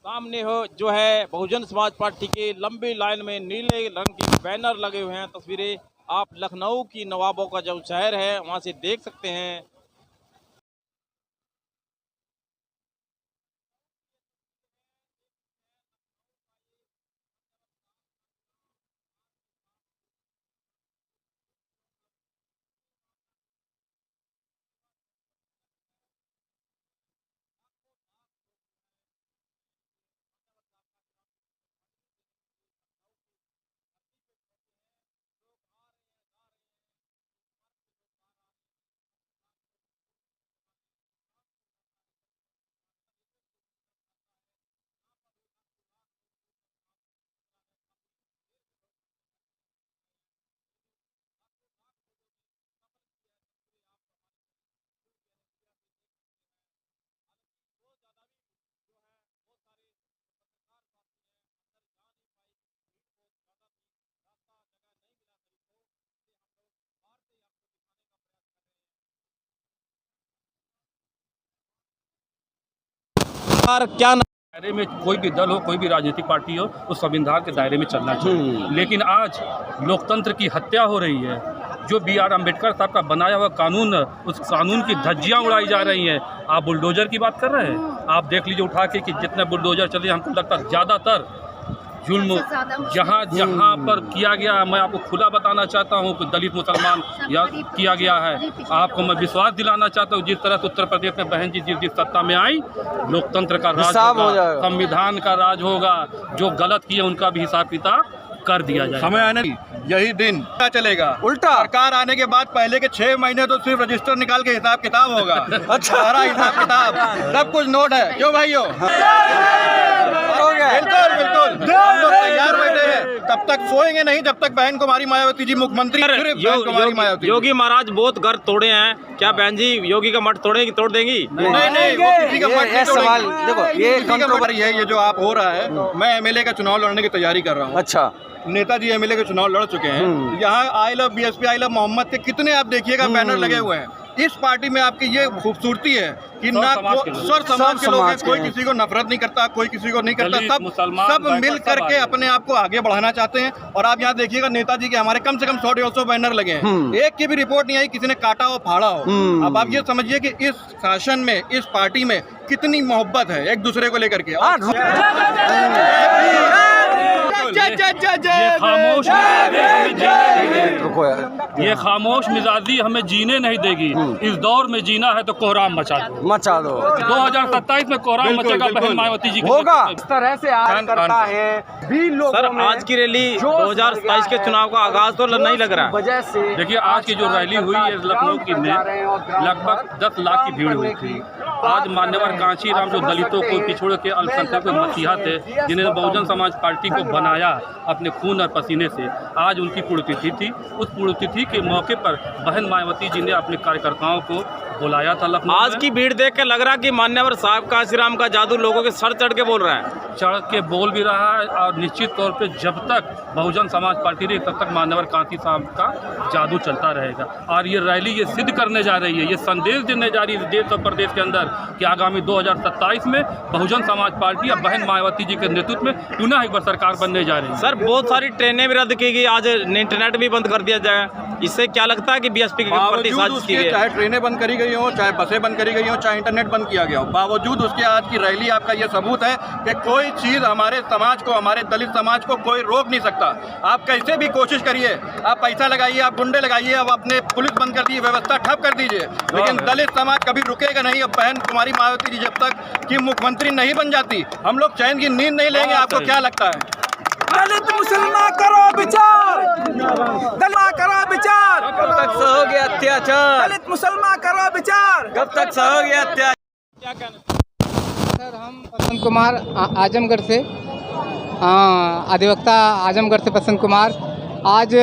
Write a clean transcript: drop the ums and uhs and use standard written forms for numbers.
सामने हो जो है बहुजन समाज पार्टी की लंबी लाइन में नीले रंग के बैनर लगे हुए हैं। तस्वीरें आप लखनऊ की नवाबों का जो शहर है वहां से देख सकते हैं। क्या दायरे में कोई भी दल हो, कोई भी राजनीतिक पार्टी हो, उस संविधान के दायरे में चलना चाहिए। लेकिन आज लोकतंत्र की हत्या हो रही है। जो BR अम्बेडकर साहब का बनाया हुआ कानून, उस कानून की धज्जियां उड़ाई जा रही हैं। आप बुलडोजर की बात कर रहे हैं, आप देख लीजिए उठा के कि जितने बुलडोजर चले, हमको लगता है ज़्यादातर जुल्म जहाँ पर किया गया है। मैं आपको खुला बताना चाहता हूँ कि दलित मुसलमान या किया गया है। आपको मैं विश्वास दिलाना चाहता हूँ, जिस तरह से उत्तर प्रदेश में बहन जी जिस सत्ता में आई, लोकतंत्र का राज होगा, संविधान का राज होगा। जो गलत किए उनका भी हिसाब किताब कर दिया जाए। समय आने यही दिन क्या चलेगा उल्टा। सरकार आने के बाद पहले के 6 महीने तो सिर्फ रजिस्टर निकाल के हिसाब किताब होगा। अच्छा, सारा हिसाब किताब सब कुछ नोट है। क्यों भाइयों? बिल्कुल बिल्कुल, हम लोग तैयार बैठे हैं। तब तक सोएंगे नहीं जब तक बहन कुमारी मायावती जी मुख्यमंत्री। योगी महाराज बहुत घर तोड़े हैं, क्या बहन जी योगी का मठ तोड़ देंगी? नहीं, वो किसी का मठ नहीं सवाल। देखो, ये कंट्रोवर्सी है, ये जो आप हो रहा है। मैं MLA का चुनाव लड़ने की तैयारी कर रहा हूँ। अच्छा, नेताजी MLA के चुनाव लड़ चुके हैं। यहाँ I love BSP, I love Mohammad के कितने आप देखिएगा बैनर लगे हुए हैं। इस पार्टी में आपकी ये खूबसूरती है कि ना सर समाज के लोग हैं, कोई किसी को नफरत नहीं करता, कोई किसी को नहीं करता, सब मिल करके अपने आप को आगे बढ़ाना चाहते हैं। और आप यहाँ देखिएगा नेताजी के हमारे कम से कम 100-150 बैनर लगे हैं। एक की भी रिपोर्ट नहीं आई किसी ने काटा हो फाड़ा हो। अब आप ये समझिए कि इस शासन में, इस पार्टी में कितनी मोहब्बत है एक दूसरे को लेकर के। ये खामोश मिजाजी हमें जीने नहीं देगी। इस दौर में जीना है तो कोहराम मचा दो। 2027 में कोहराम मचेगा बहन मायावती जी होगा। इस तरह से आज करता है भी लोग। सर, आज की रैली 2027 के चुनाव का आगाज तो नहीं लग रहा है। वजह से देखिए, आज की जो रैली हुई है लखनऊ की में लगभग 10 लाख की भीड़ हुई थी। आज मान्यवर कांची राम जो दलितों को, पिछड़ों के, अल्पसंख्यकों के मसीहा थे, जिन्होंने बहुजन समाज पार्टी को बनाया अपने खून और पसीने से, आज उनकी पुण्यतिथि थी। उस पुण्यतिथि के मौके पर बहन मायावती जी ने अपने कार्यकर्ताओं को बुलाया था लखनऊ। आज की भीड़ देख कर लग रहा कि मान्यवर साहब कांशीराम का जादू लोगों के सर चढ़ के बोल रहा है। चढ़ के बोल भी रहा है, और निश्चित तौर पे जब तक बहुजन समाज पार्टी रही तब तक मान्यवर कांची साहब का जादू चलता रहेगा। और ये रैली ये सिद्ध करने जा रही है, ये संदेश देने जा रही है देश और प्रदेश के अंदर कि आगामी 2027 में बहुजन समाज पार्टी और बहन मायावती जी के नेतृत्व में पुनः एक बार सरकार बनने जा रही है। सर, बहुत सारी ट्रेनें भी रद्द की गई, आज इंटरनेट भी बंद कर दिया जाएगा। इससे क्या लगता है कि BSP के प्रति साजिश की गई? चाहे ट्रेनें बंद करी गई हो, चाहे बसें बंद करी गई हो, चाहे इंटरनेट बंद किया गया हो, बावजूद उसके आज की रैली आपका ये सबूत है कि कोई चीज़ हमारे समाज को, हमारे दलित समाज को कोई रोक नहीं सकता। आप कैसे भी कोशिश करिए, आप पैसा लगाइए, आप गुंडे लगाइए, आप अपने पुलिस बंद कर दीजिए, व्यवस्था ठप कर दीजिए, लेकिन दलित समाज कभी रुकेगा नहीं। अब बहन कुमारी मायावती जी जब तक कि मुख्यमंत्री नहीं बन जाती, हम लोग चैन की नींद नहीं लेंगे। आपको क्या लगता है? दलित मुसलमान करो विचार, दलित करो विचार। कब तक सहोगे अत्याचार? दलित मुसलमान करो विचार, कब तक सहोगे अत्याचार? क्या कहना? सर, हम बसंत कुमार आजमगढ़ से, अधिवक्ता आजमगढ़ से बसंत कुमार। आज